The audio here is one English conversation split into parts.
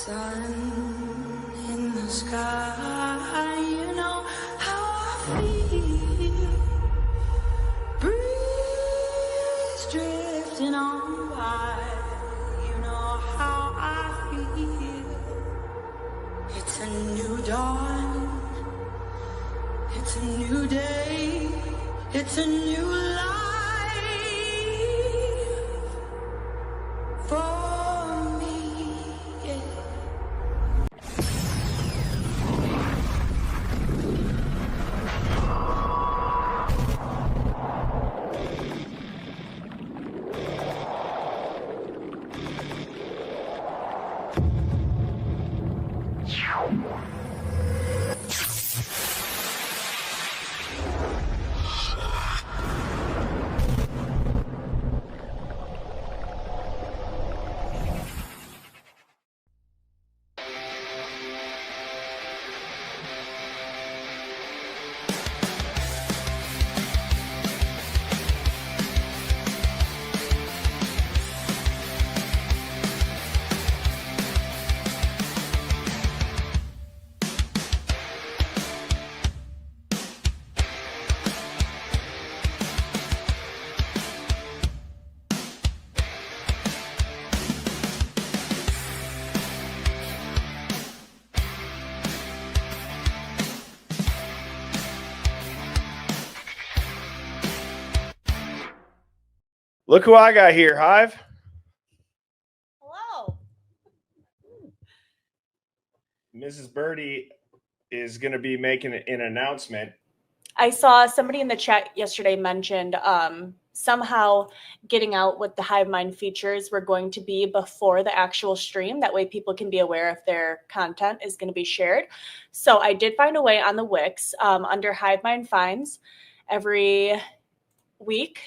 sun in the sky, you know how I feel. Breeze drifting on by, you know how I feel. It's a new dawn, it's a new day, it's a new life for me, yeah. Look who I got here, Hive. Hello. Mrs. Birdie is going to be making an announcement. I saw somebody in the chat yesterday mentioned somehow getting out what the Hive Mind features were going to be before the actual stream. That way people can be aware if their content is going to be shared. So I did find a way on the Wix under Hive Mind Finds. Every week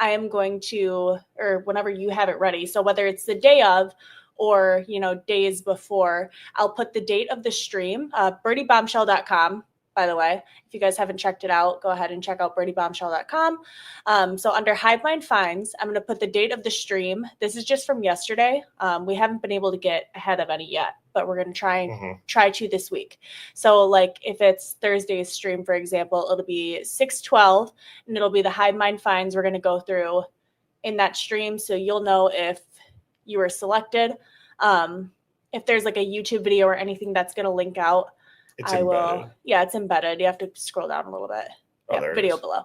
I am going to, or whenever you have it ready, so whether it's the day of or, you know, days before, I'll put the date of the stream, birdiebombshell.com. By the way, if you guys haven't checked it out, go ahead and check out birdiebombshell.com. So under Hive Mind Finds, I'm going to put the date of the stream. This is just from yesterday. We haven't been able to get ahead of any yet, but we're going to try to this week. So like if it's Thursday's stream, for example, it'll be 6/12 and it'll be the Hive Mind Finds we're going to go through in that stream. So you'll know if you were selected. If there's like a YouTube video or anything that's going to link out, It's embedded. Yeah, it's embedded. You have to scroll down a little bit. Oh, video below.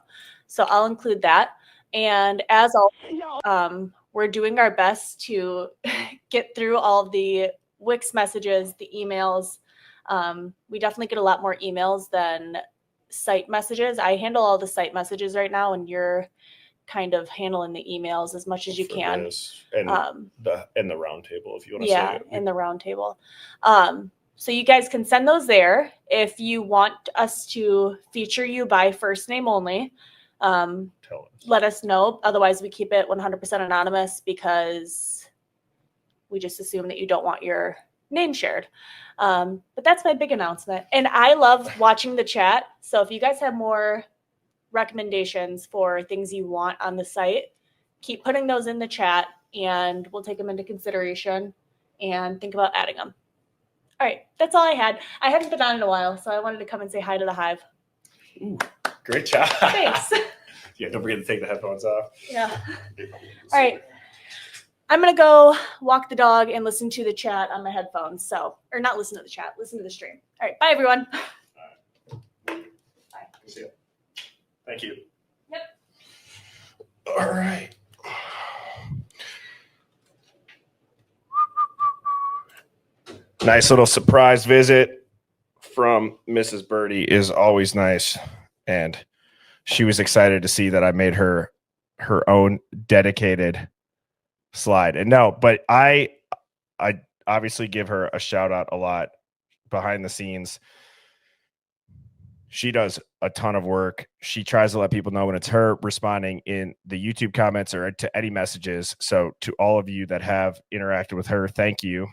So I'll include that. And as always, we're doing our best to get through all the Wix messages, the emails. We definitely get a lot more emails than site messages. I handle all the site messages right now, and you're kind of handling the emails as much as you can. And the round table, if you want to say it. In the round table. So you guys can send those there. If you want us to feature you by first name only, let us know. Otherwise, we keep it 100% anonymous because we just assume that you don't want your name shared. But that's my big announcement. And I love watching the chat. So if you guys have more recommendations for things you want on the site, keep putting those in the chat and we'll take them into consideration and think about adding them. All right, that's all I had. I haven't been on in a while, so I wanted to come and say hi to the Hive. Ooh, great job. Thanks. Yeah, don't forget to take the headphones off. Yeah. All right. I'm going to go walk the dog and listen to the chat on my headphones. So, or not listen to the chat, listen to the stream. All right, bye, everyone. All right. Bye. See you. Thank you. Yep. All right. Nice little surprise visit from Mrs. Birdie is always nice. And she was excited to see that I made her own dedicated slide. And no, but I obviously give her a shout out a lot behind the scenes. She does a ton of work. She tries to let people know when it's her responding in the YouTube comments or to any messages. So to all of you that have interacted with her, thank you.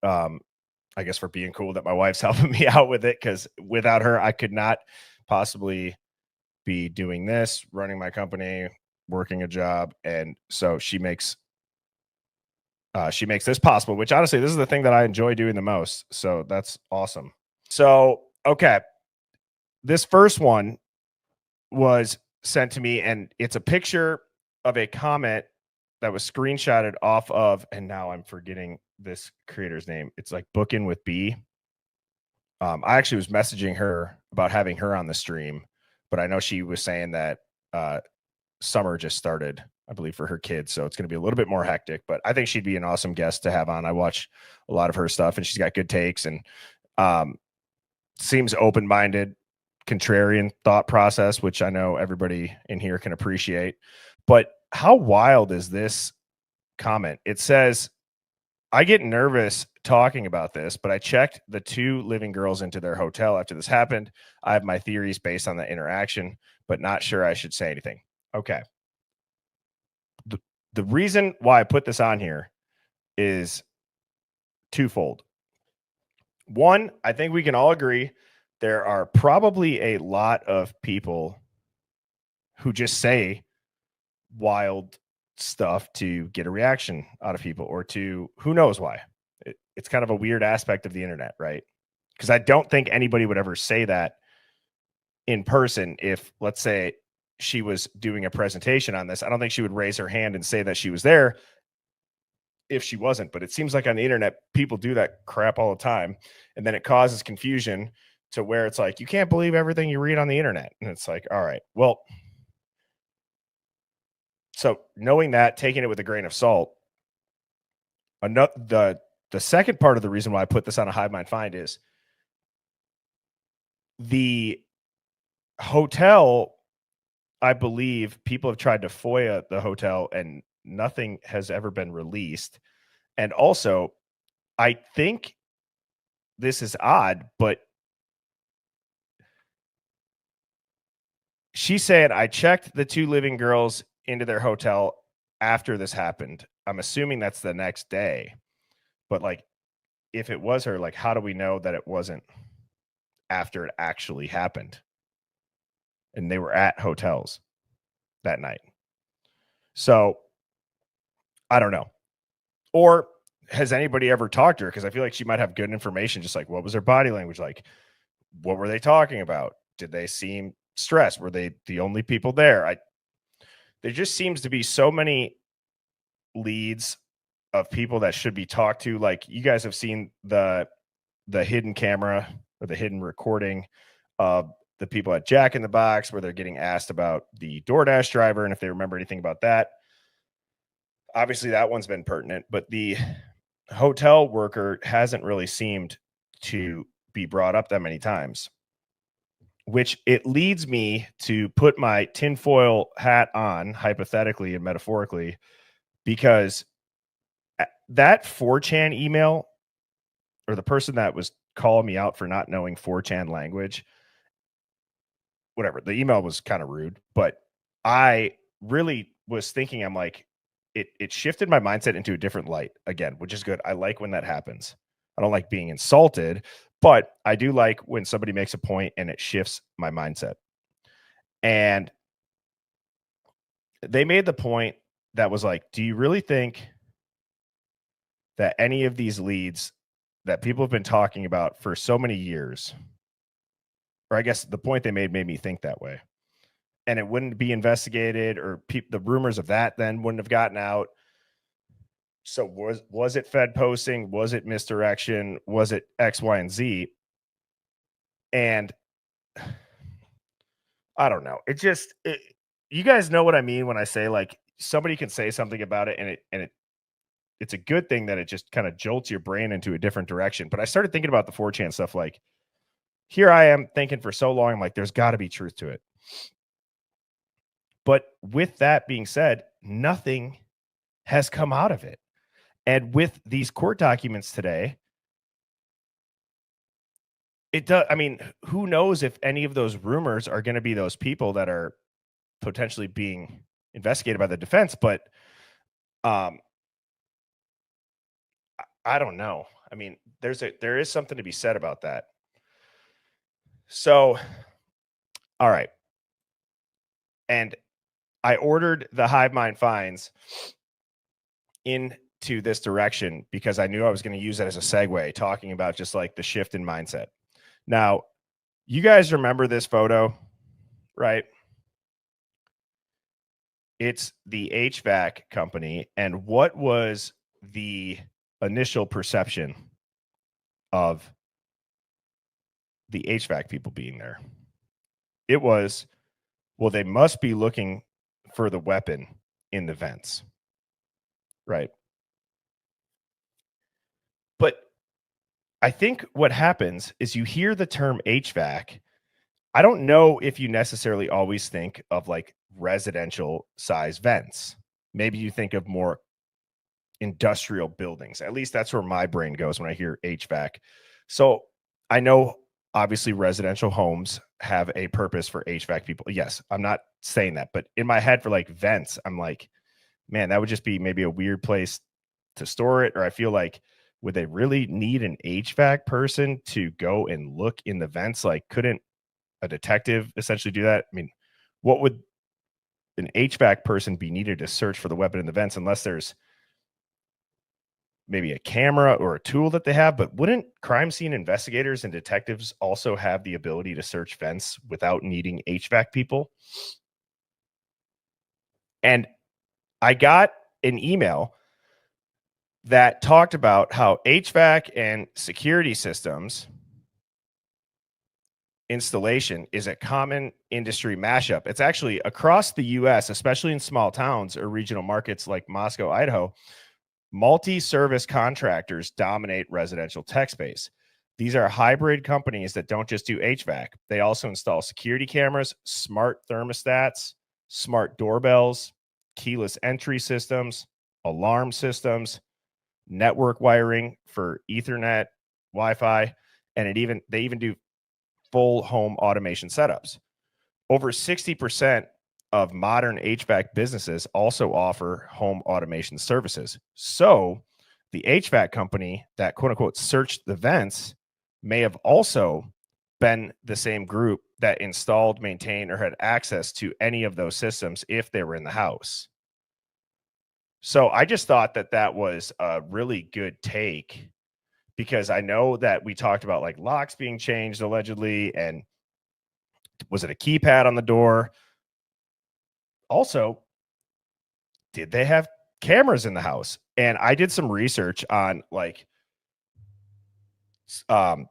I guess for being cool that my wife's helping me out with it, because without her, I could not possibly be doing this, running my company, working a job. And so she makes she makes this possible, which honestly, this is the thing that I enjoy doing the most. So that's awesome. So, okay. This first one was sent to me, and it's a picture of a comment that was screenshotted off of, and now I'm forgetting this creator's name. It's like Bookin' with B. I actually was messaging her about having her on the stream, but I know she was saying that summer just started, I believe, for her kids. So it's going to be a little bit more hectic, but I think she'd be an awesome guest to have on. I watch a lot of her stuff and she's got good takes and seems open-minded, contrarian thought process, which I know everybody in here can appreciate. But how wild is this comment? It says, I get nervous talking about this, but I checked the 2 living girls into their hotel after this happened. I have my theories based on the interaction, but not sure I should say anything. Okay. The reason why I put this on here is twofold. One, I think we can all agree there are probably a lot of people who just say wild stuff to get a reaction out of people or to who knows why. It's kind of a weird aspect of the internet, right? Because I don't think anybody would ever say that in person. If, let's say, she was doing a presentation on this, I don't think she would raise her hand and say that she was there if she wasn't. But it seems like on the internet, people do that crap all the time. And then it causes confusion to where it's like, you can't believe everything you read on the internet. And it's like, all right, well, so knowing that, taking it with a grain of salt, the second part of the reason why I put this on a Hive Mind find is the hotel. I believe people have tried to FOIA the hotel and nothing has ever been released. And also, I think this is odd, but she said, I checked the 2 living girls into their hotel after this happened. I'm assuming that's the next day. But like, if it was her, like, how do we know that it wasn't after it actually happened? And they were at hotels that night. So I don't know. Or has anybody ever talked to her? Because I feel like she might have good information, just like what was their body language like? What were they talking about? Did they seem stressed? Were they the only people there? There just seems to be so many leads of people that should be talked to. Like, you guys have seen the hidden camera or the hidden recording of the people at Jack in the Box where they're getting asked about the DoorDash driver and if they remember anything about that. Obviously, that one's been pertinent, but the hotel worker hasn't really seemed to be brought up that many times, which it leads me to put my tinfoil hat on, hypothetically and metaphorically, because that 4chan email, or the person that was calling me out for not knowing 4chan language, whatever, the email was kind of rude, but I really was thinking, I'm like, it shifted my mindset into a different light again, which is good. I like when that happens. I don't like being insulted, but I do like when somebody makes a point and it shifts my mindset. And they made the point that was like, do you really think that any of these leads that people have been talking about for so many years, or I guess the point they made me think that way, and it wouldn't be investigated, or the rumors of that then wouldn't have gotten out? So was it Fed posting? Was it misdirection? Was it X, Y, and Z? And I don't know. You guys know what I mean when I say, like, somebody can say something about it and it's a good thing that it just kind of jolts your brain into a different direction. But I started thinking about the 4chan stuff. Like, here I am thinking for so long, I'm like, there's got to be truth to it. But with that being said, nothing has come out of it. And with these court documents today, it does. I mean, who knows if any of those rumors are going to be those people that are potentially being investigated by the defense. But I don't know. I mean, there is something to be said about that. So, all right. And I ordered the Hive Mind finds in to this direction because I knew I was going to use it as a segue, talking about just like the shift in mindset. Now, you guys remember this photo, right? It's the HVAC company. And what was the initial perception of the HVAC people being there? It was, well, they must be looking for the weapon in the vents, right? But I think what happens is you hear the term HVAC. I don't know if you necessarily always think of like residential size vents. Maybe you think of more industrial buildings. At least that's where my brain goes when I hear HVAC. So I know obviously residential homes have a purpose for HVAC people. Yes, I'm not saying that, but in my head for like vents, I'm like, man, that would just be maybe a weird place to store it. Or I feel like, would they really need an HVAC person to go and look in the vents? Like, couldn't a detective essentially do that? I mean, what would an HVAC person be needed to search for the weapon in the vents unless there's maybe a camera or a tool that they have? But wouldn't crime scene investigators and detectives also have the ability to search vents without needing HVAC people? And I got an email that talked about how HVAC and security systems installation is a common industry mashup. It's actually across the US, especially in small towns or regional markets like Moscow, Idaho. Multi-service contractors dominate residential tech space. These are hybrid companies that don't just do HVAC. They also install security cameras, smart thermostats, smart doorbells, keyless entry systems, alarm systems, network wiring for Ethernet, Wi-Fi, and they even do full home automation setups. Over 60% of modern HVAC businesses also offer home automation services. So the HVAC company that quote unquote searched the vents may have also been the same group that installed, maintained, or had access to any of those systems if they were in the house. So I just thought that that was a really good take, because I know that we talked about like locks being changed allegedly, and was it a keypad on the door? Also, did they have cameras in the house? And I did some research on like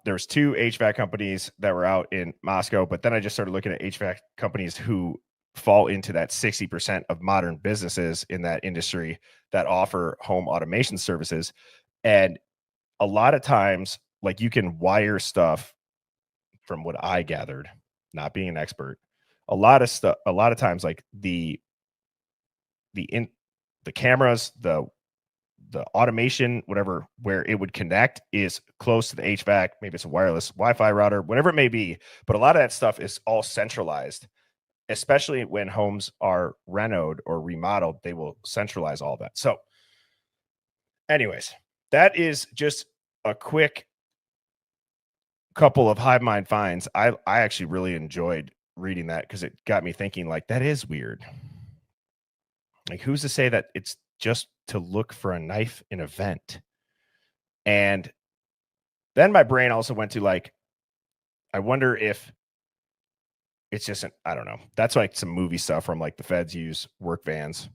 there's two HVAC companies that were out in Moscow, but then I just started looking at HVAC companies who fall into that 60% of modern businesses in that industry that offer home automation services. And a lot of times, like, you can wire stuff, from what I gathered, not being an expert, a lot of times, like the cameras, the automation, whatever, where it would connect is close to the HVAC. Maybe it's a wireless Wi-Fi router, whatever it may be. But a lot of that stuff is all centralized, especially when homes are renoed or remodeled. They will centralize all that. So anyways, that is just a quick couple of Hive Mind finds. I actually really enjoyed reading that because it got me thinking, like, that is weird. Like, who's to say that it's just to look for a knife in a vent? And then my brain also went to, like, I wonder if it's just I don't know. That's like some movie stuff from like the feds use work vans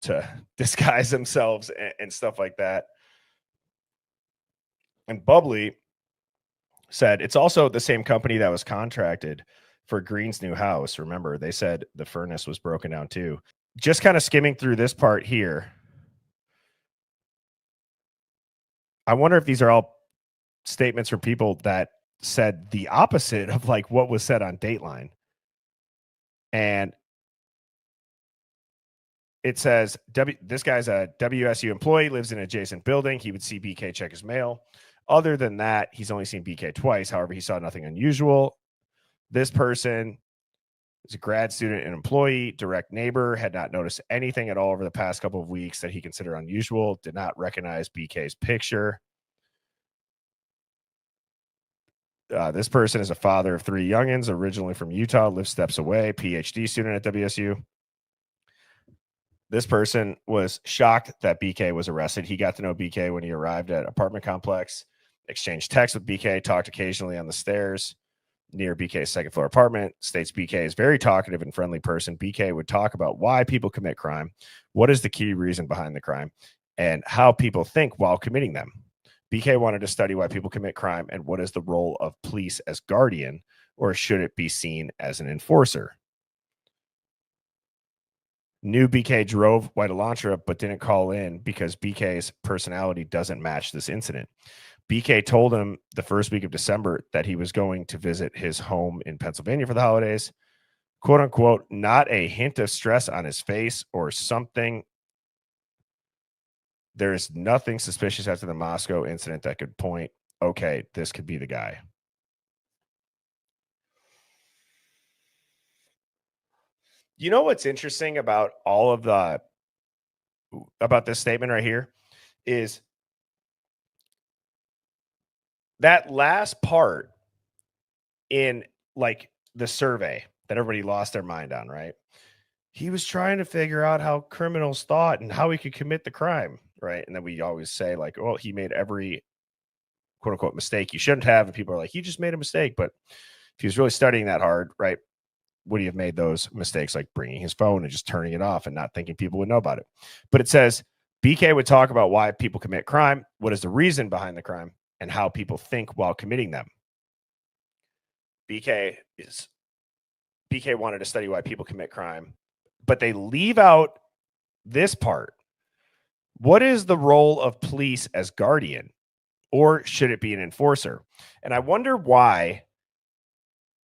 to disguise themselves and stuff like that. And Bubbly said it's also the same company that was contracted for Green's new house. Remember, they said the furnace was broken down too. Just kind of skimming through this part here, I wonder if these are all statements from people that said the opposite of like what was said on Dateline. And it says, this guy's a WSU employee, lives in an adjacent building. He would see BK check his mail. Other than that, he's only seen BK twice. However, he saw nothing unusual. This person is a grad student and employee, direct neighbor, had not noticed anything at all over the past couple of weeks that he considered unusual, did not recognize BK's picture. This person is a father of 3 youngins, originally from Utah, lives steps away, PhD student at WSU. This person was shocked that BK was arrested. He got to know BK when he arrived at apartment complex, exchanged texts with BK, talked occasionally on the stairs near BK's second floor apartment. States BK is very talkative and friendly person. BK would talk about why people commit crime, what is the key reason behind the crime, and how people think while committing them. BK wanted to study why people commit crime and what is the role of police as guardian, or should it be seen as an enforcer. Knew BK drove White Elantra, but didn't call in because BK's personality doesn't match this incident. BK told him the first week of December that he was going to visit his home in Pennsylvania for the holidays. Quote unquote, not a hint of stress on his face or something. There is nothing suspicious after the Moscow incident that could point, okay, this could be the guy. You know what's interesting about about this statement right here is that last part in like the survey that everybody lost their mind on, right? He was trying to figure out how criminals thought and how he could commit the crime, right? And then we always say like, well, he made every quote unquote mistake you shouldn't have, and people are like, he just made a mistake. But if he was really studying that hard, right, would he have made those mistakes like bringing his phone and just turning it off and not thinking people would know about it? But it says BK would talk about why people commit crime, what is the reason behind the crime, and how people think while committing them. BK wanted to study why people commit crime, but they leave out this part. What is the role of police as guardian, or should it be an enforcer? And I wonder why.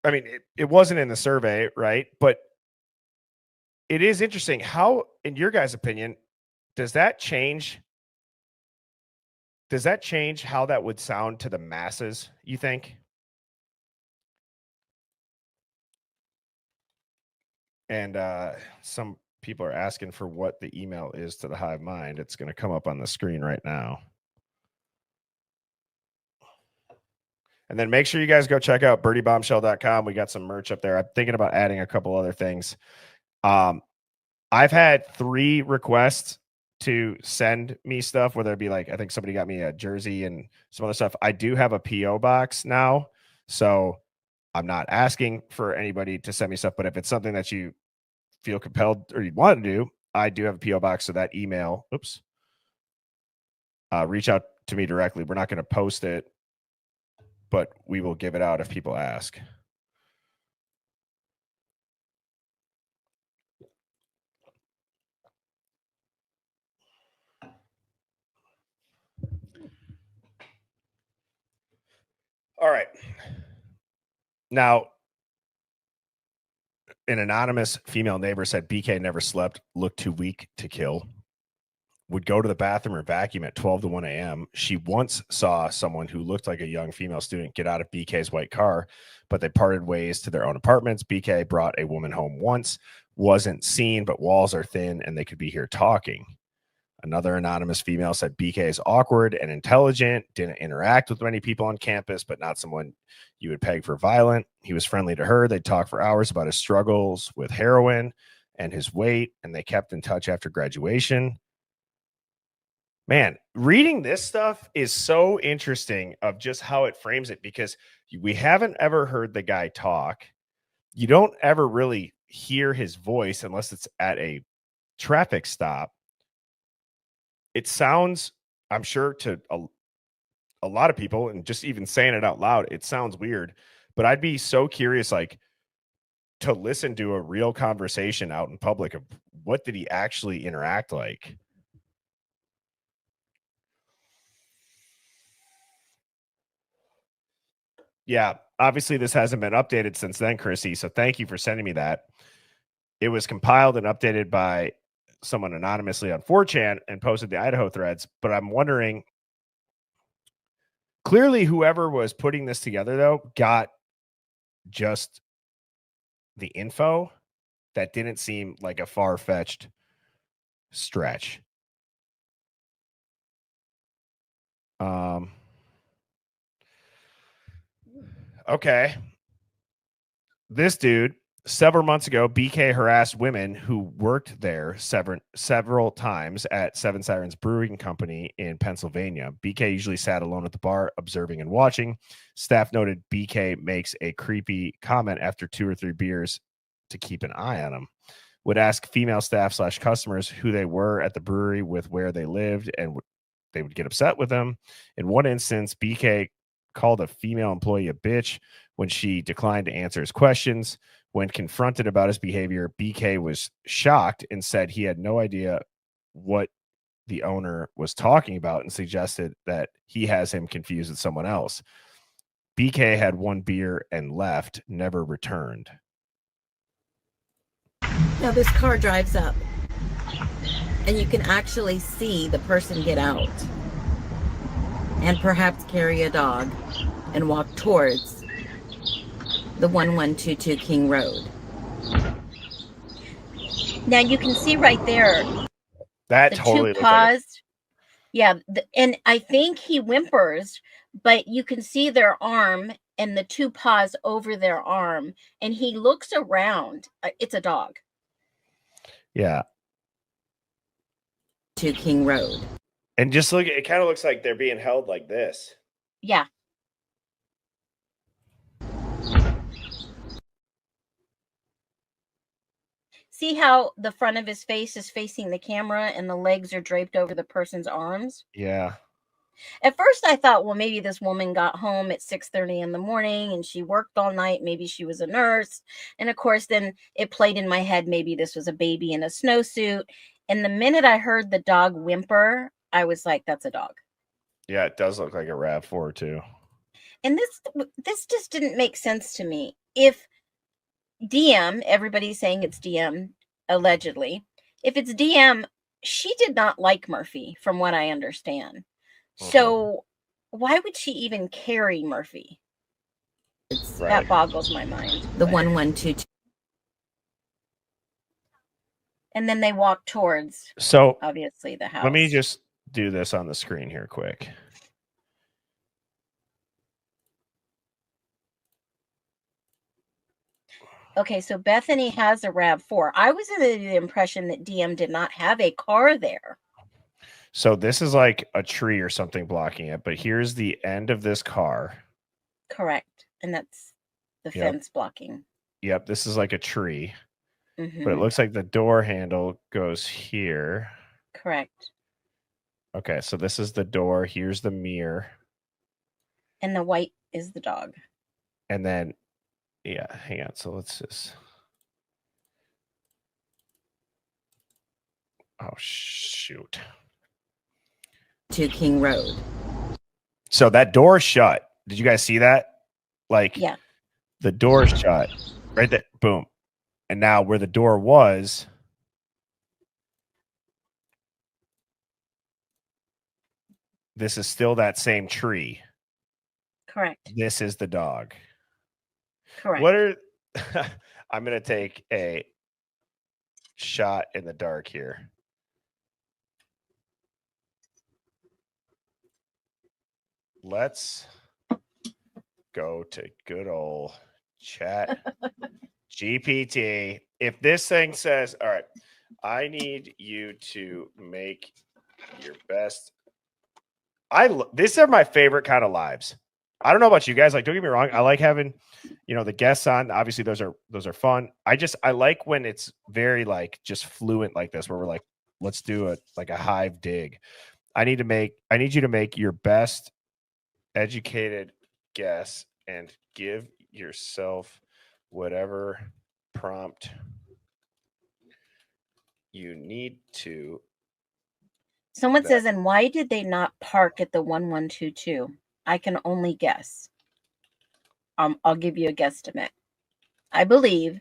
I mean, it wasn't in the survey, right? But it is interesting. How, in your guys' opinion, does that change? Does that change how that would sound to the masses, you think? And some people are asking for what the email is to the Hive Mind. It's going to come up on the screen right now. And then make sure you guys go check out birdiebombshell.com. We got some merch up there. I'm thinking about adding a couple other things. I've had 3 requests to send me stuff, whether it be like, I think somebody got me a jersey and some other stuff. I do have a PO box now, so I'm not asking for anybody to send me stuff, but if it's something that you feel compelled or you want to do, I do have a PO box. So that email, reach out to me directly. We're not going to post it, but we will give it out if people ask. All right. Now, an anonymous female neighbor said BK never slept, looked too weak to kill, would go to the bathroom or vacuum at 12 to 1 a.m. She once saw someone who looked like a young female student get out of BK's white car, but they parted ways to their own apartments. BK brought a woman home once, wasn't seen, but walls are thin and they could be here talking. Another anonymous female said BK is awkward and intelligent, didn't interact with many people on campus, but not someone you would peg for violent. He was friendly to her. They'd talk for hours about his struggles with heroin and his weight, and they kept in touch after graduation. Man, reading this stuff is so interesting of just how it frames it, because we haven't ever heard the guy talk. You don't ever really hear his voice unless it's at a traffic stop. It sounds, I'm sure, to a lot of people, and just even saying it out loud, it sounds weird, but I'd be so curious, like, to listen to a real conversation out in public of what did he actually interact like. Yeah, obviously this hasn't been updated since then, Chrissy, so thank you for sending me that. It was compiled and updated by someone anonymously on 4chan and posted the Idaho threads, but I'm wondering, clearly whoever was putting this together, though, got just the info. That didn't seem like a far-fetched stretch. Okay. This dude Several months ago, BK harassed women who worked there several times at Seven Sirens Brewing Company in Pennsylvania. BK usually sat alone at the bar, observing and watching. Staff noted BK makes a creepy comment after 2 or 3 beers to keep an eye on him. Would ask female staff / customers who they were at the brewery with where they lived, and they would get upset with them. In one instance, BK called a female employee a bitch when she declined to answer his questions. When confronted about his behavior, BK was shocked and said he had no idea what the owner was talking about and suggested that he has him confused with someone else. BK had 1 beer and left, never returned. Now this car drives up and you can actually see the person get out and perhaps carry a dog and walk towards the 1122 King Road. Now you can see right there That the totally two looks like paws. Yeah, and I think he whimpers, but you can see their arm and the 2 paws over their arm, and he looks around. It's a dog. Yeah. To King Road. And just look, it kind of looks like they're being held like this. Yeah. See how the front of his face is facing the camera and the legs are draped over the person's arms? Yeah. At first I thought, well, maybe this woman got home at 6:30 in the morning and she worked all night. Maybe she was a nurse. And of course, then it played in my head, maybe this was a baby in a snowsuit. And the minute I heard the dog whimper, I was like, that's a dog. Yeah, it does look like a RAV4 too. And this just didn't make sense to me. If DM, everybody's saying it's DM, allegedly. If it's DM, she did not like Murphy, from what I understand. So why would she even carry Murphy? Right. That boggles my mind. The 1122. And then they walk towards, So obviously, the house. let me just do this on the screen here quick. Okay, so Bethany has a RAV4. I was under the impression that DM did not have a car there. So this is like a tree or something blocking it, but here's the end of this car. Correct. And that's the fence blocking. Yep, this is like a tree. Mm-hmm. But it looks like the door handle goes here. Correct. Okay, so this is the door. Here's the mirror. And the white is the dog. And then, yeah, hang on. So let's just. Oh, shoot. To King Road. So that door shut. Did you guys see that? Like, yeah, the door shut. Right there. Boom. And now where the door was, this is still that same tree. Correct. This is the dog. Correct. What are I'm going to take a shot in the dark here. Let's go to good old chat GPT. If this thing says, all right, I need you to make your best. These are my favorite kind of lives. I don't know about you guys. Like, don't get me wrong. I like having, the guests on. Obviously, those are fun. I like when it's very like just fluent like this, where we're like, let's do a hive dig. I need you to make your best educated guess and give yourself whatever prompt you need to. Someone says, and why did they not park at the 1122? I can only guess. I'll give you a guesstimate. I believe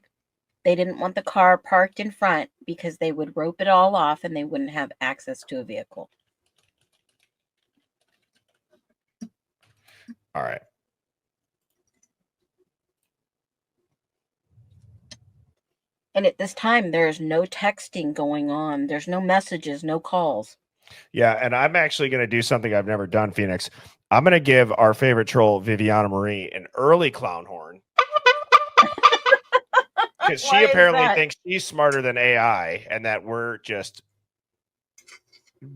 they didn't want the car parked in front because they would rope it all off and they wouldn't have access to a vehicle. All right. And at this time, there's no texting going on. There's no messages, no calls. Yeah, and I'm actually going to do something I've never done, Phoenix. I'm going to give our favorite troll, Viviana Marie, an early clown horn. Because Why she is apparently that? thinks she's smarter than AI and that we're just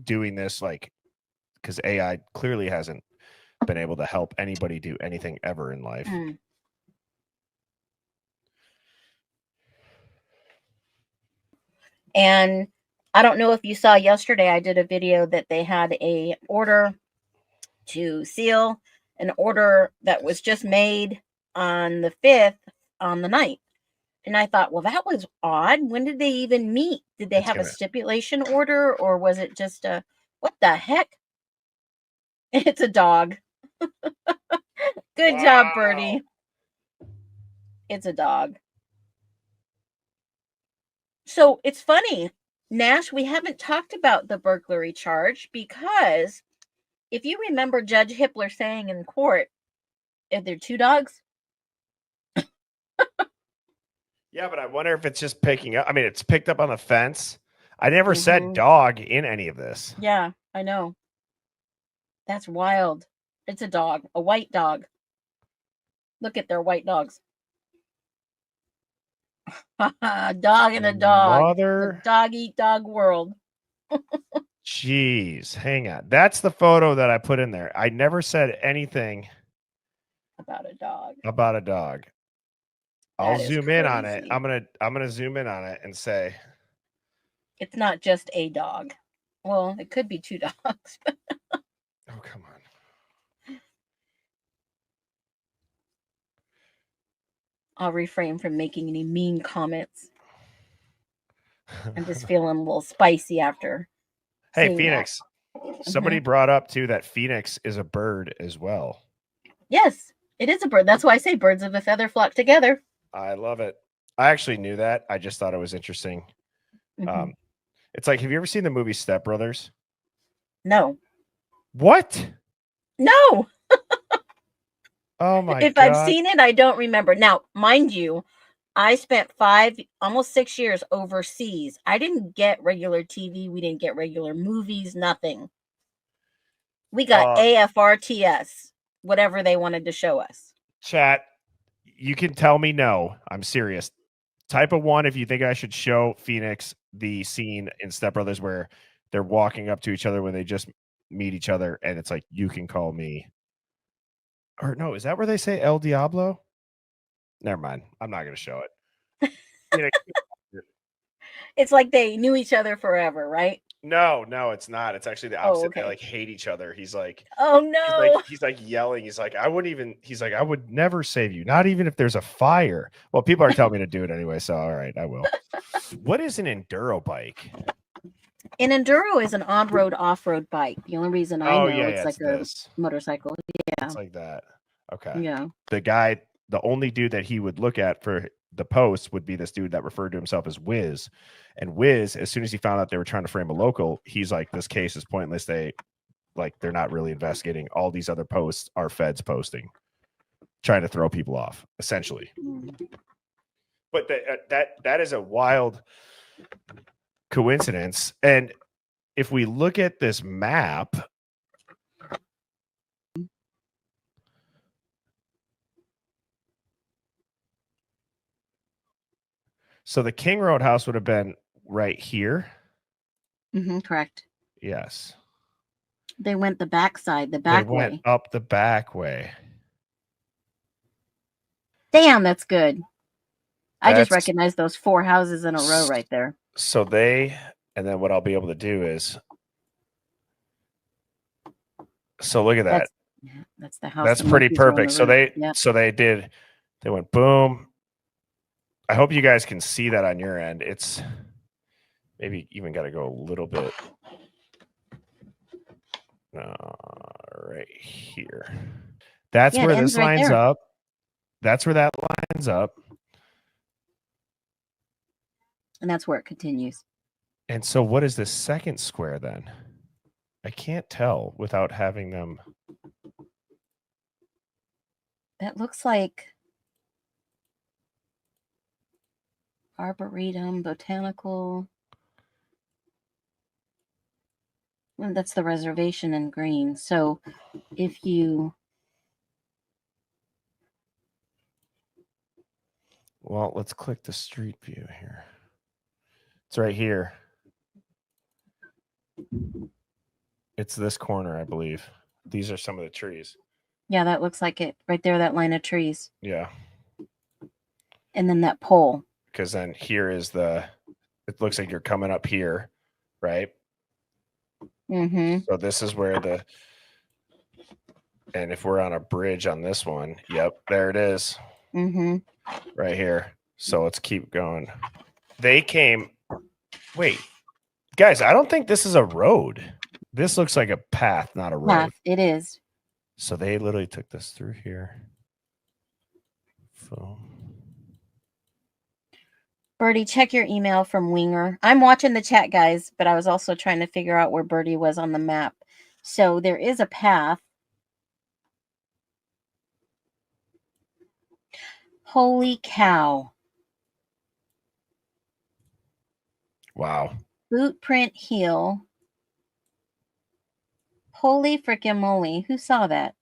doing this like because AI clearly hasn't been able to help anybody do anything ever in life. Hmm. And I don't know if you saw yesterday, I did a video that they had a order to seal an order that was just made on the 5th on the 9th. And I thought, well, that was odd. When did they even meet? Did they have a stipulation order, or was it just a, what the heck? It's a dog. Good job, Birdie. It's a dog. So it's funny, Nash, we haven't talked about the burglary charge because if you remember Judge Hippler saying in court, if they're two dogs. Yeah, but I wonder if it's just picking up. I mean, it's picked up on the fence. I never said dog in any of this. Yeah, I know. That's wild. It's a dog, a white dog. Look at their white dogs. Dog and a dog. Mother. The dog eat dog world. Jeez, hang on. That's the photo that I put in there. I never said anything about a dog. About a dog. I'll zoom in on it. I'm gonna zoom in on it and say it's not just a dog. Well, it could be two dogs. Oh, come on. I'll refrain from making any mean comments. I'm just feeling a little spicy after. Hey, Phoenix. Somebody brought up too that Phoenix is a bird as well. Yes, it is a bird. That's why I say birds of a feather flock together. I love it. I actually knew that. I just thought it was interesting. It's like, have you ever seen the movie Step Brothers? No. What? No. Oh my God. If I've seen it, I don't remember. Now, mind you, I spent almost 6 years overseas. I didn't get regular TV. We didn't get regular movies, nothing. We got AFRTS, whatever they wanted to show us. Chat, you can tell me no. I'm serious. Type of 1 if you think I should show Phoenix the scene in Step Brothers where they're walking up to each other when they just meet each other, and it's like, you can call me. Or no, is that where they say El Diablo? Never mind. I'm not going to show it. It's like they knew each other forever, right? No, it's not. It's actually the opposite. Oh, okay. They like hate each other. He's like, oh no. He's like yelling. He's like, I would never save you. Not even if there's a fire. Well, people are telling me to do it anyway. So, all right, I will. What is an enduro bike? An enduro is an on-road, off-road bike. The only reason I know it's like a motorcycle. Yeah. It's like that. Okay. Yeah. The only dude that he would look at for the post would be this dude that referred to himself as Wiz. And Wiz, as soon as he found out they were trying to frame a local, he's like, this case is pointless. They're not really investigating. All these other posts are feds posting, trying to throw people off, essentially. But that is a wild coincidence. And if we look at this map, so the King Road house would have been right here. Correct. Yes. They went the back side, the back way. They went up the back way. Damn, that's good. I just recognized those 4 houses in a row right there. So and then what I'll be able to do is, so look at that. That's the house. That's pretty perfect. So they went boom. I hope you guys can see that on your end. It's maybe even got to go a little bit right here. That's where this lines up. That's where that lines up. And that's where it continues. And so what is the second square then? I can't tell without having them. That looks like Arboretum, Botanical. Well, that's the reservation in green. So if you Well, let's click the street view here. It's right here. It's this corner, I believe. These are some of the trees. Yeah, that looks like it right there, that line of trees. Yeah. And then that pole. Because then here is the, it looks like you're coming up here, right? Mm-hmm. So this is where the, and if we're on a bridge on this one, yep, there it is. Mm-hmm. Right here. So let's keep going. They came, wait, guys, I don't think this is a road. This looks like a path, not a road. Path, it is. So they literally took this through here. So. Birdie, check your email from Winger. I'm watching the chat, guys, but I was also trying to figure out where Birdie was on the map. So there is a path. Holy cow. Wow. Bootprint heel. Holy frickin' moly. Who saw that?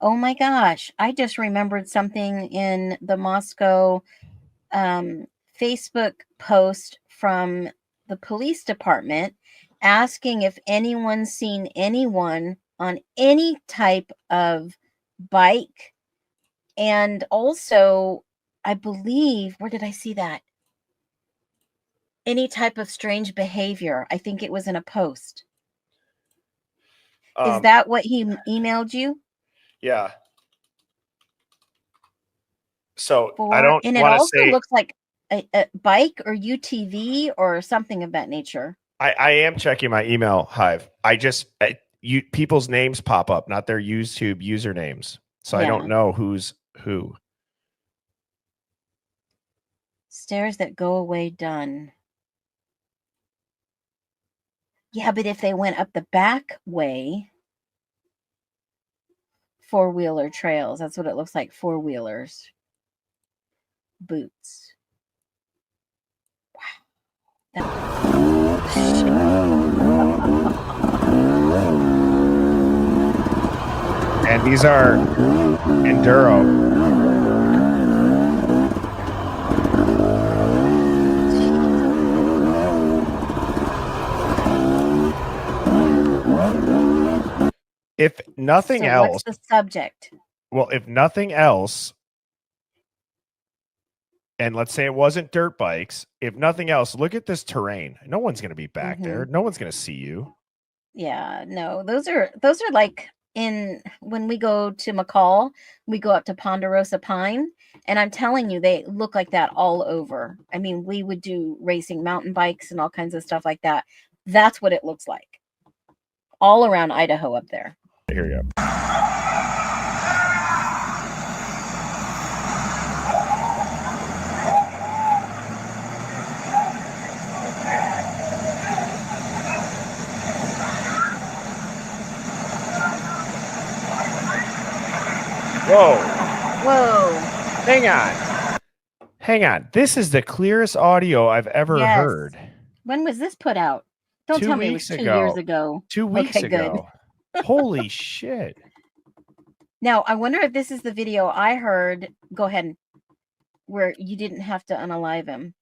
Oh my gosh. I just remembered something in the Moscow Facebook post from the police department asking if anyone's seen anyone on any type of bike. And also, I believe, where did I see that? Any type of strange behavior. I think it was in a post. Is that what he emailed you? Yeah. So For? I don't And it want to also say looks like a bike or UTV or something of that nature. I am checking my email, Hive. People's names pop up, not their YouTube usernames. So I don't know who's who. Stairs that go away done. Yeah, but if they went up the back way, four-wheeler trails. That's what it looks like, four-wheelers. Boots. And these are enduro. If nothing else, what's the subject? Well, if nothing else, and let's say it wasn't dirt bikes, if nothing else, look at this terrain. No one's going to be back there. No one's going to see you. Yeah, no, those are like when we go to McCall, we go up to Ponderosa Pine, and I'm telling you, they look like that all over. I mean, we would do racing mountain bikes and all kinds of stuff like that. That's what it looks like all around Idaho up there. Here you go. Whoa. Hang on. This is the clearest audio I've ever heard. When was this put out? Don't tell me it was 2 years ago. 2 weeks ago. Holy shit. Now, I wonder if this is the video I heard. Go ahead. Where you didn't have to unalive him.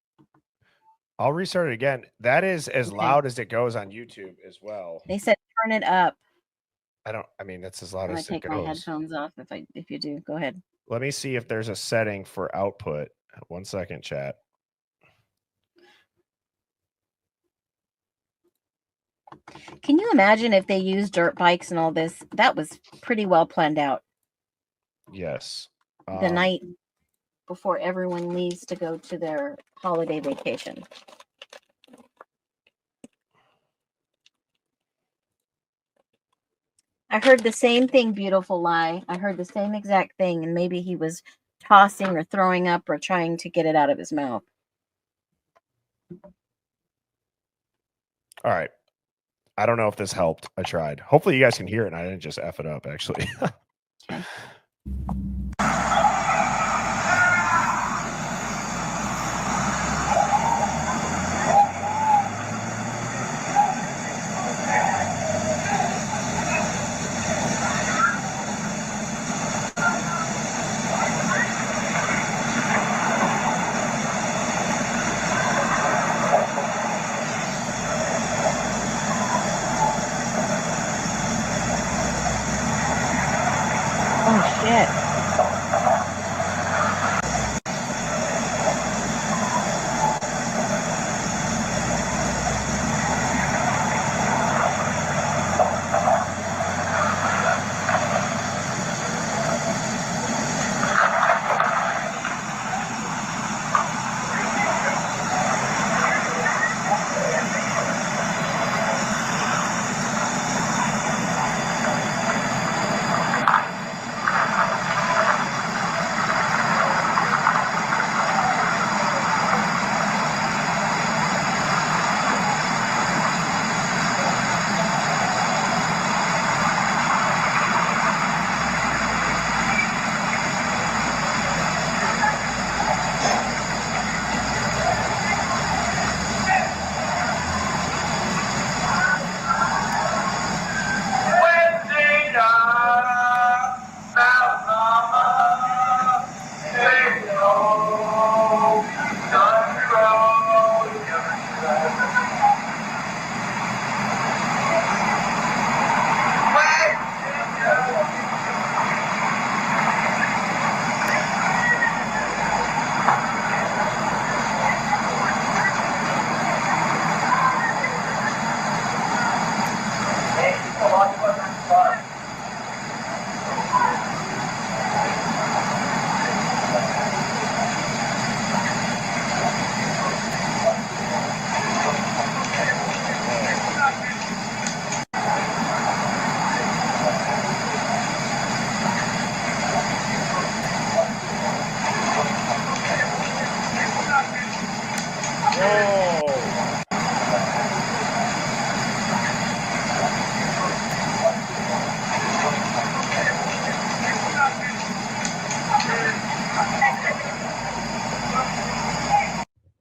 I'll restart it again. That is as loud as it goes on YouTube as well. They said turn it up. I mean, that's as loud as it goes. I'm going to take my headphones off if you do. Go ahead. Let me see if there's a setting for output. 1 second, chat. Can you imagine if they used dirt bikes and all this? That was pretty well planned out. Yes. The night before everyone leaves to go to their holiday vacation. I heard the same thing, beautiful lie. I heard the same exact thing, and maybe he was tossing or throwing up or trying to get it out of his mouth. All right. I don't know if this helped. I tried. Hopefully you guys can hear it and I didn't just F it up, actually. Okay.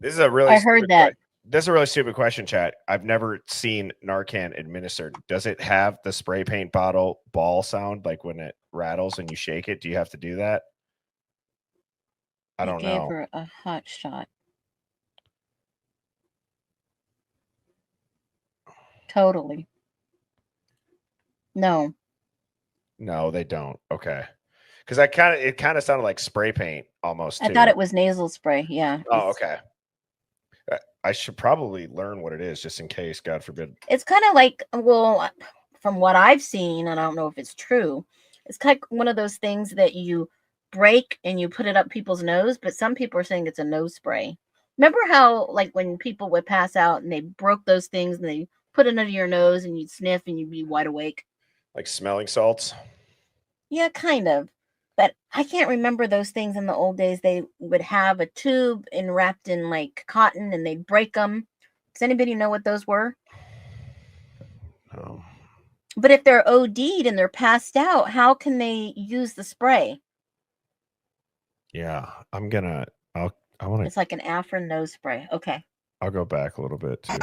This is a really I heard that. This is a really stupid question, chat. I've never seen Narcan administered. Does it have the spray paint bottle ball sound like when it rattles and you shake it? Do you have to do that? I don't Gave know. her a hot shot. Totally. No. No, they don't. Okay. Because it kind of sounded like spray paint almost. I thought it was nasal spray. Yeah. Oh, okay. I should probably learn what it is just in case, God forbid. It's kind of like, well, from what I've seen, and I don't know if it's true, it's kind of one of those things that you break and you put it up people's nose, but some people are saying it's a nose spray. Remember how, like, when people would pass out and they broke those things and they put it under your nose and you'd sniff and you'd be wide awake? Like smelling salts? Yeah, kind of. But I can't remember those things in the old days. They would have a tube and wrapped in like cotton and they'd break them. Does anybody know what those were? No. But if they're OD'd and they're passed out, how can they use the spray? Yeah, I want to. It's like an Afrin nose spray. Okay. I'll go back a little bit too.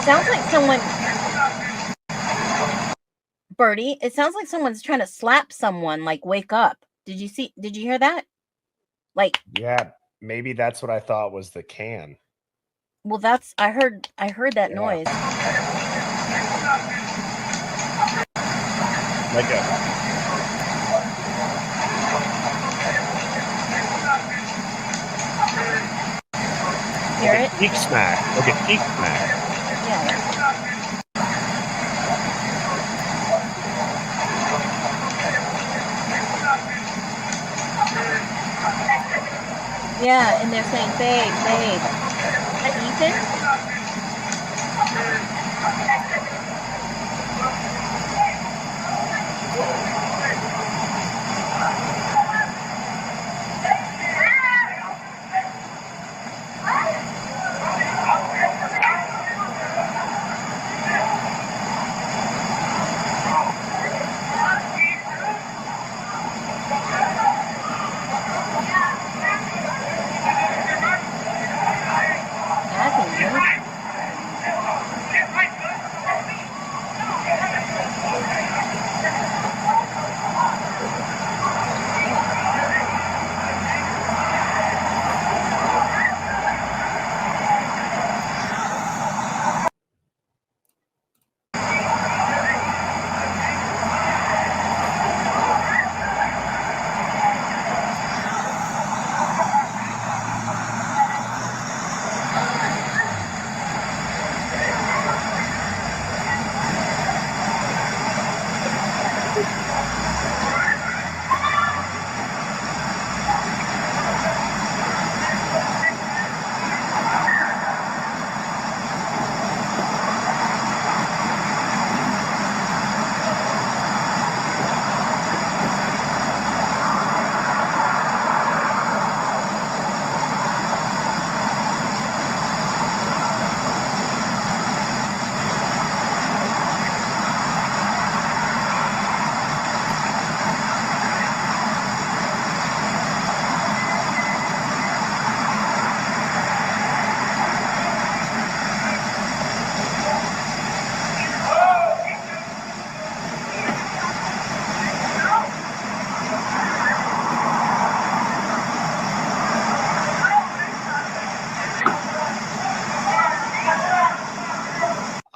Sounds like someone, Birdie, it sounds like someone's trying to slap someone, like wake up. Did you hear that? Like, yeah, maybe that's what I thought was the can. Well, I heard that noise. Like Hear it? Geek smack. Like a geek smack. Yeah. Yeah, and they're saying, babe. Is that Ethan?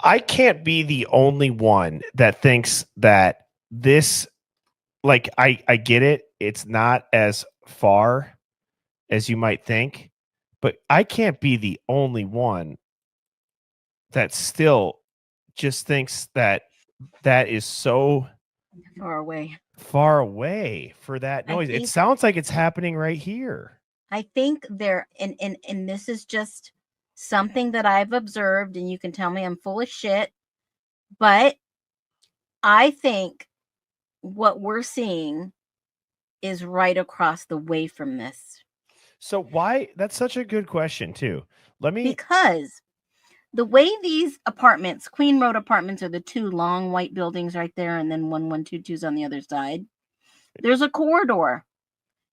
I can't be the only one that thinks that this, like, I get it. It's not as far as you might think, but I can't be the only one that still just thinks that is so Far away for that noise. It sounds like it's happening right here. I think there, and this is just something that I've observed, and you can tell me I'm full of shit, but I think what we're seeing is right across the way from this. So why? That's such a good question too. Because the way these apartments, Queen Road apartments, are the two long white buildings right there, and then 1122's on the other side. There's a corridor.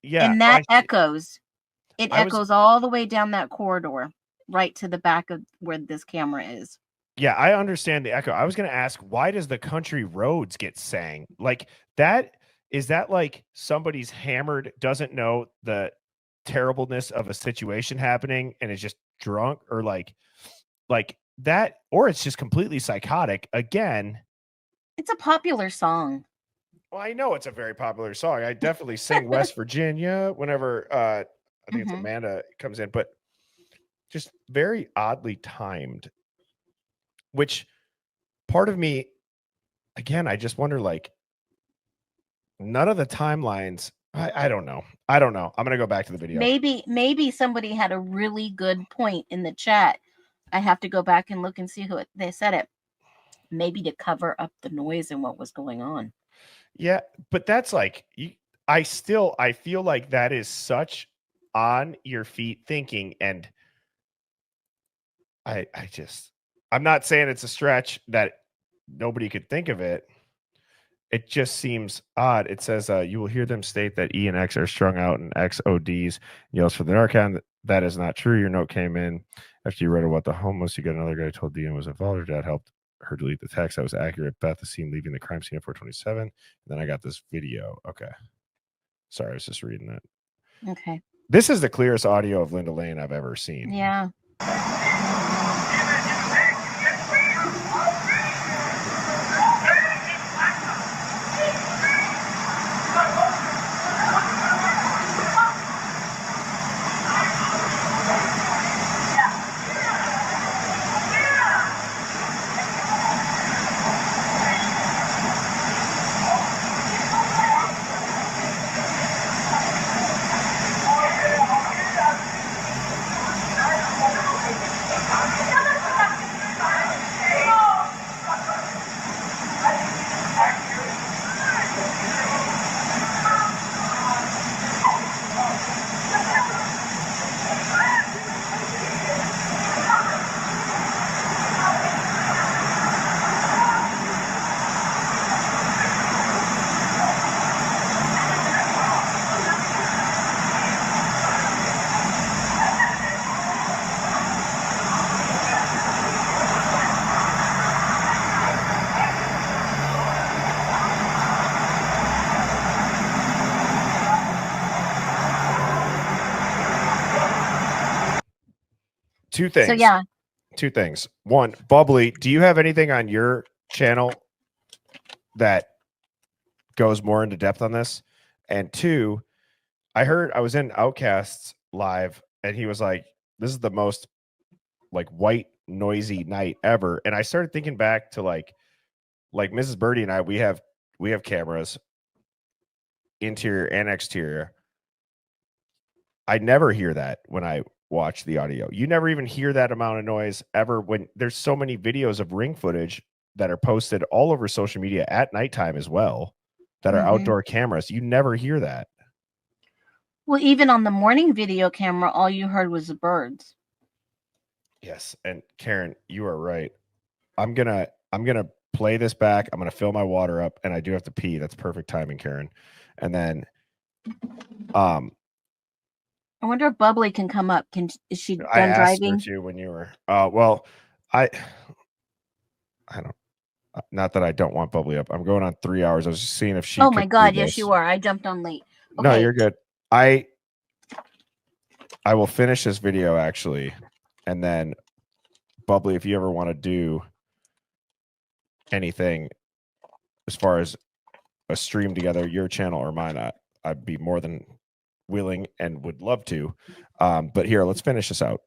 Yeah. And that echoes. It echoes all the way down that corridor, right to the back of where this camera is. Yeah, I understand the echo. I was going to ask, why does the country roads get sang? Like that, is that like somebody's hammered, doesn't know the terribleness of a situation happening and is just drunk, or like that, or it's just completely psychotic. Again, it's a popular song. Well, I know it's a very popular song. I definitely sing West Virginia whenever I think it's Amanda comes in, but just very oddly timed. Which part of me, again, I just wonder, like, none of the timelines. I don't know. I'm gonna go back to the video. Maybe somebody had a really good point in the chat. I have to go back and look and see who they said it. Maybe to cover up the noise and what was going on. Yeah, but that's like, I feel like that is such on your feet thinking, and I'm not saying it's a stretch that nobody could think of it. It just seems odd. It says you will hear them state that E and X are strung out and X ODs, yells for the Narcan. That is not true. Your note came in after you read about the homeless. You got another guy who told Dean was involved. Her dad helped her delete the text. That was accurate. Beth is seen leaving the crime scene at 427. And then I got this video. Okay. Sorry, I was just reading that. Okay. This is the clearest audio of Linda Lane I've ever seen. Yeah. Two things. So yeah. Two things. One, Bubbly, do you have anything on your channel that goes more into depth on this? And two, I was in Outcast's live and he was like, this is the most like white noisy night ever. And I started thinking back to like Mrs. Birdie and I, we have cameras, interior and exterior. I never hear that when I watch the audio. You never even hear that amount of noise ever when there's so many videos of ring footage that are posted all over social media at nighttime as well that are outdoor cameras. You never hear that. Well, even on the morning video camera, all you heard was the birds. Yes. And Karen, you are right. I'm going to play this back. I'm going to fill my water up and I do have to pee. That's perfect timing, Karen. And then, I wonder if Bubbly can come up. Is she done I asked driving? her to when you were. Well, I don't. Not that I don't want Bubbly up. I'm going on 3 hours. I was just seeing if she. Oh my God! Yes, you are. I jumped on late. Okay. No, you're good. I will finish this video actually, and then Bubbly, if you ever want to do anything as far as a stream together, your channel or mine, I'd be more than willing and would love to. But here, let's finish this out.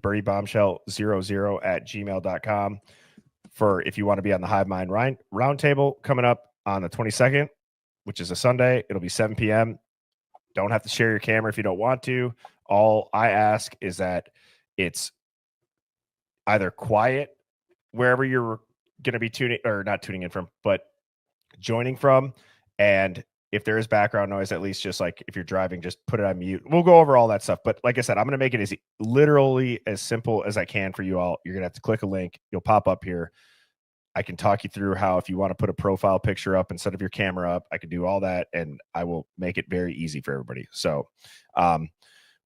birdie.bombshell00@gmail.com for if you want to be on the Hive Mind Roundtable coming up on the 22nd, which is a Sunday. It'll be 7 p.m. Don't have to share your camera if you don't want to. All I ask is that it's either quiet wherever you're going to be tuning or not tuning in from, but joining from. And if there is background noise, at least just like if you're driving, just put it on mute. We'll go over all that stuff. But like I said, I'm going to make it as literally as simple as I can for you all. You're going to have to click a link. You'll pop up here. I can talk you through how if you want to put a profile picture up instead of your camera up, I can do all that, and I will make it very easy for everybody. So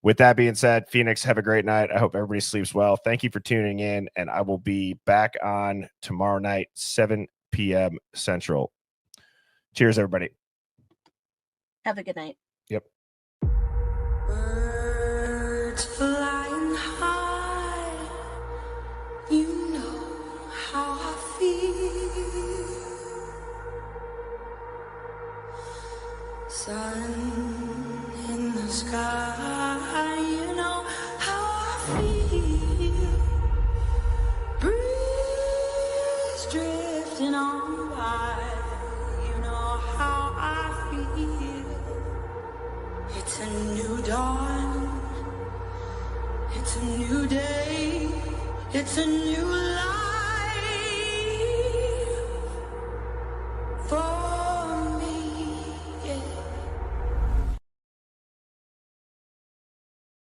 with that being said, Phoenix, have a great night. I hope everybody sleeps well. Thank you for tuning in, and I will be back on tomorrow night, 7 p.m. Central. Cheers, everybody. Have a good night. Yep. Birds flying high, you know how I feel. Sun in the sky, you know how I feel. Breeze drifting on by, you know how I feel. It's a new dawn, it's a new day, it's a new life.